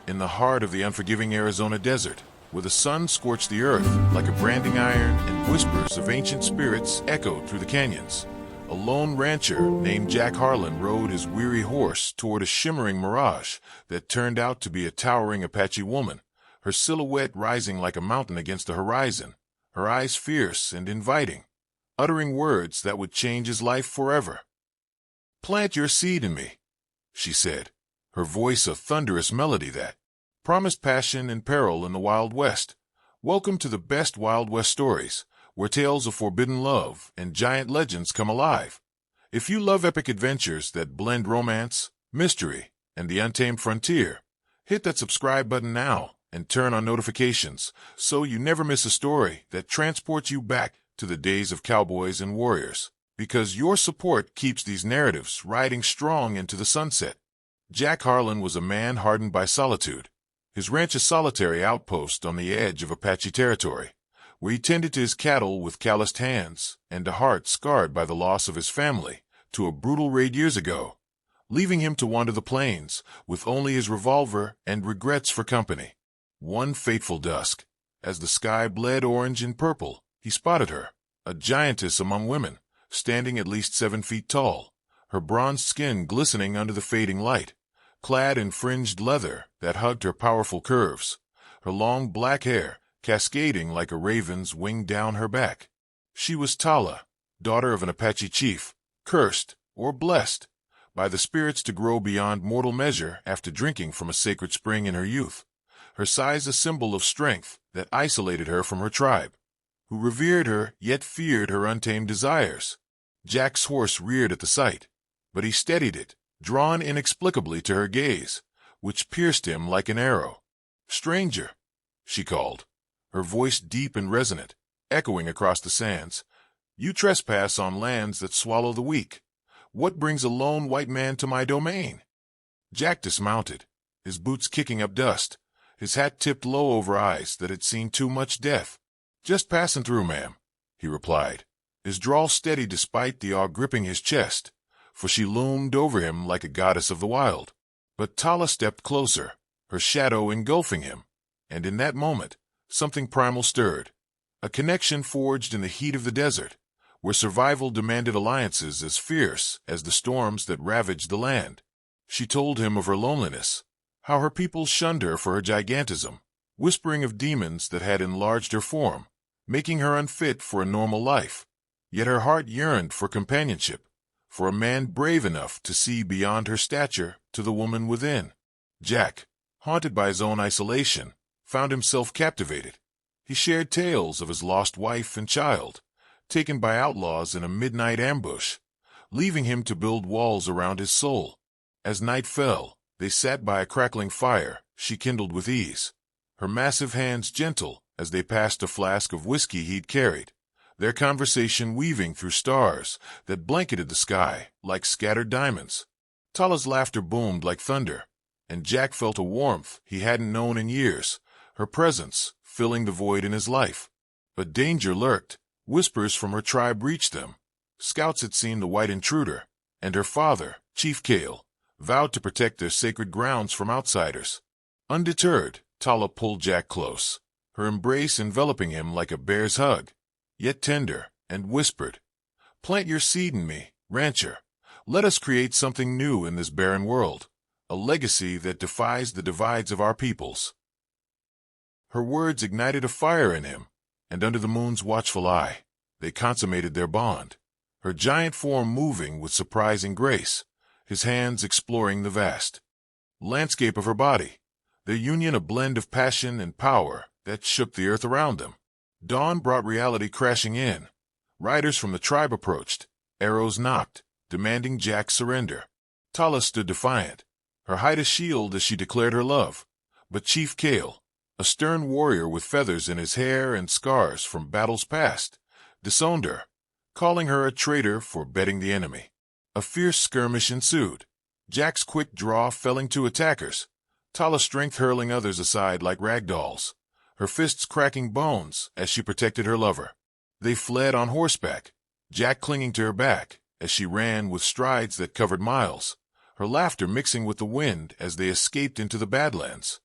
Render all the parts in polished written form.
in the heart of the unforgiving Arizona desert, where the sun scorched the earth like a branding iron and whispers of ancient spirits echoed through the canyons. A lone rancher named Jack Harlan rode his weary horse toward a shimmering mirage that turned out to be a towering Apache woman, her silhouette rising like a mountain against the horizon, her eyes fierce and inviting, uttering words that would change his life forever. "Plant your seed in me," she said, her voice a thunderous melody that promised passion and peril in the Wild West. "Welcome to the best Wild West stories, where tales of forbidden love and giant legends come alive. If you love epic adventures that blend romance, mystery, and the untamed frontier, hit that subscribe button now and turn on notifications so you never miss a story that transports you back to the days of cowboys and warriors, because your support keeps these narratives riding strong into the sunset." Jack Harlan was a man hardened by solitude, his ranch a solitary outpost on the edge of Apache territory, where he tended to his cattle with calloused hands and a heart scarred by the loss of his family to a brutal raid years ago, leaving him to wander the plains with only his revolver and regrets for company. One fateful dusk, as the sky bled orange and purple, he spotted her, a giantess among women, standing at least 7 feet tall, her bronzed skin glistening under the fading light, clad in fringed leather that hugged her powerful curves, her long black hair cascading like a raven's wing down her back. She was Tala, daughter of an Apache chief, cursed, or blessed, by the spirits to grow beyond mortal measure after drinking from a sacred spring in her youth, her size a symbol of strength that isolated her from her tribe, who revered her yet feared her untamed desires. Jack's horse reared at the sight, but he steadied it, drawn inexplicably to her gaze, which pierced him like an arrow. "Stranger," she called, her voice deep and resonant, echoing across the sands. "You trespass on lands that swallow the weak. What brings a lone white man to my domain?" Jack dismounted, his boots kicking up dust, his hat tipped low over eyes that had seen too much death. "Just passing through, ma'am," he replied, his drawl steady despite the awe gripping his chest, for she loomed over him like a goddess of the wild. But Tala stepped closer, her shadow engulfing him, and in that moment, something primal stirred, a connection forged in the heat of the desert, where survival demanded alliances as fierce as the storms that ravaged the land. She told him of her loneliness, how her people shunned her for her gigantism, whispering of demons that had enlarged her form, making her unfit for a normal life. Yet her heart yearned for companionship, for a man brave enough to see beyond her stature to the woman within. Jack, haunted by his own isolation, found himself captivated. He shared tales of his lost wife and child, taken by outlaws in a midnight ambush, leaving him to build walls around his soul. As night fell, they sat by a crackling fire she kindled with ease, her massive hands gentle as they passed a flask of whiskey he'd carried, their conversation weaving through stars that blanketed the sky like scattered diamonds. Tala's laughter boomed like thunder, and Jack felt a warmth he hadn't known in years, her presence filling the void in his life. But danger lurked. Whispers from her tribe reached them. Scouts had seen the white intruder, and her father, Chief Kale, vowed to protect their sacred grounds from outsiders. Undeterred, Tala pulled Jack close, her embrace enveloping him like a bear's hug, yet tender, and whispered, "Plant your seed in me, rancher. Let us create something new in this barren world, a legacy that defies the divides of our peoples." Her words ignited a fire in him, and under the moon's watchful eye, they consummated their bond, her giant form moving with surprising grace, his hands exploring the vast landscape of her body, their union a blend of passion and power that shook the earth around them. Dawn brought reality crashing in. Riders from the tribe approached, arrows knocked, demanding Jack's surrender. Tala stood defiant, her height a shield as she declared her love, but Chief Kale, a stern warrior with feathers in his hair and scars from battles past, disowned her, calling her a traitor for bedding the enemy. A fierce skirmish ensued, Jack's quick draw felling 2 attackers, Tala's strength hurling others aside like rag dolls, her fists cracking bones as she protected her lover. They fled on horseback, Jack clinging to her back as she ran with strides that covered miles, her laughter mixing with the wind as they escaped into the Badlands.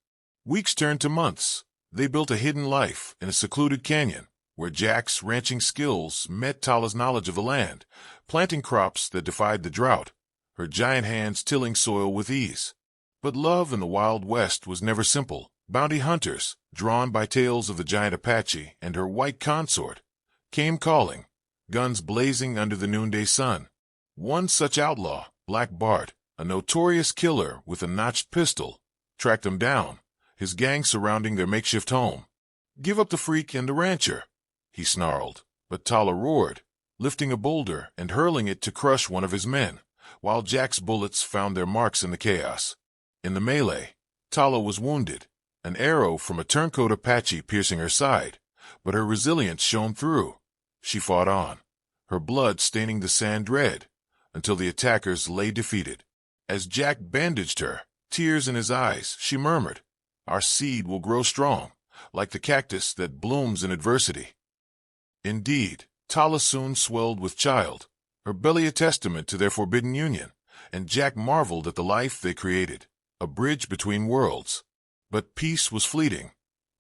Weeks turned to months. They built a hidden life in a secluded canyon, where Jack's ranching skills met Tala's knowledge of the land, planting crops that defied the drought, her giant hands tilling soil with ease. But love in the Wild West was never simple. Bounty hunters, drawn by tales of the giant Apache and her white consort, came calling, guns blazing under the noonday sun. One such outlaw, Black Bart, a notorious killer with a notched pistol, tracked them down, his gang surrounding their makeshift home. "Give up the freak and the rancher," he snarled, but Tala roared, lifting a boulder and hurling it to crush one of his men, while Jack's bullets found their marks in the chaos. In the melee, Tala was wounded, an arrow from a turncoat Apache piercing her side, but her resilience shone through. She fought on, her blood staining the sand red, until the attackers lay defeated. As Jack bandaged her, tears in his eyes, she murmured, "Our seed will grow strong, like the cactus that blooms in adversity." Indeed, Tala soon swelled with child, her belly a testament to their forbidden union, and Jack marveled at the life they created, a bridge between worlds. But peace was fleeting.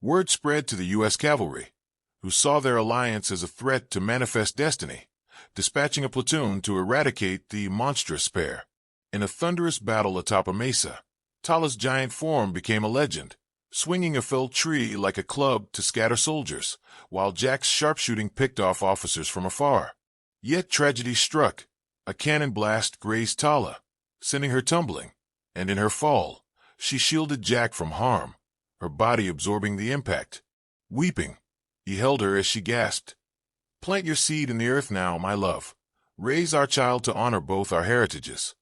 Word spread to the U.S. cavalry, who saw their alliance as a threat to manifest destiny, dispatching a platoon to eradicate the monstrous pair. In a thunderous battle atop a mesa, Tala's giant form became a legend, swinging a felled tree like a club to scatter soldiers, while Jack's sharpshooting picked off officers from afar. Yet tragedy struck. A cannon blast grazed Tala, sending her tumbling, and in her fall, she shielded Jack from harm, her body absorbing the impact. Weeping, he held her as she gasped, "Plant your seed in the earth now, my love. Raise our child to honor both our heritages."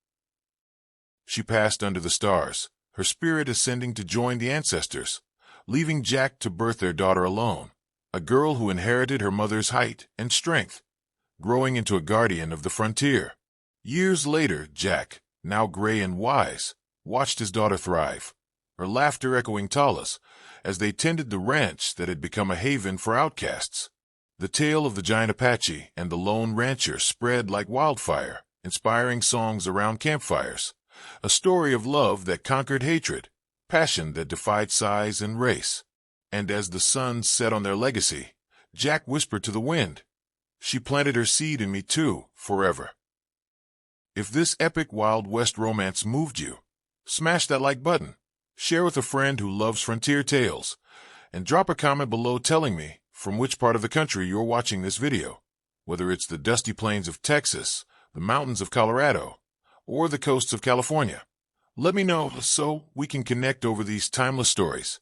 She passed under the stars, her spirit ascending to join the ancestors, leaving Jack to birth their daughter alone, a girl who inherited her mother's height and strength, growing into a guardian of the frontier. Years later, Jack, now gray and wise, watched his daughter thrive, her laughter echoing Tala's, as they tended the ranch that had become a haven for outcasts. The tale of the giant Apache and the lone rancher spread like wildfire, inspiring songs around campfires, a story of love that conquered hatred, passion that defied size and race. And as the sun set on their legacy, Jack whispered to the wind, "She planted her seed in me too, forever." If this epic Wild West romance moved you, smash that like button, share with a friend who loves frontier tales, and drop a comment below telling me from which part of the country you're watching this video, whether it's the dusty plains of Texas, the mountains of Colorado, or the coasts of California. Let me know so we can connect over these timeless stories.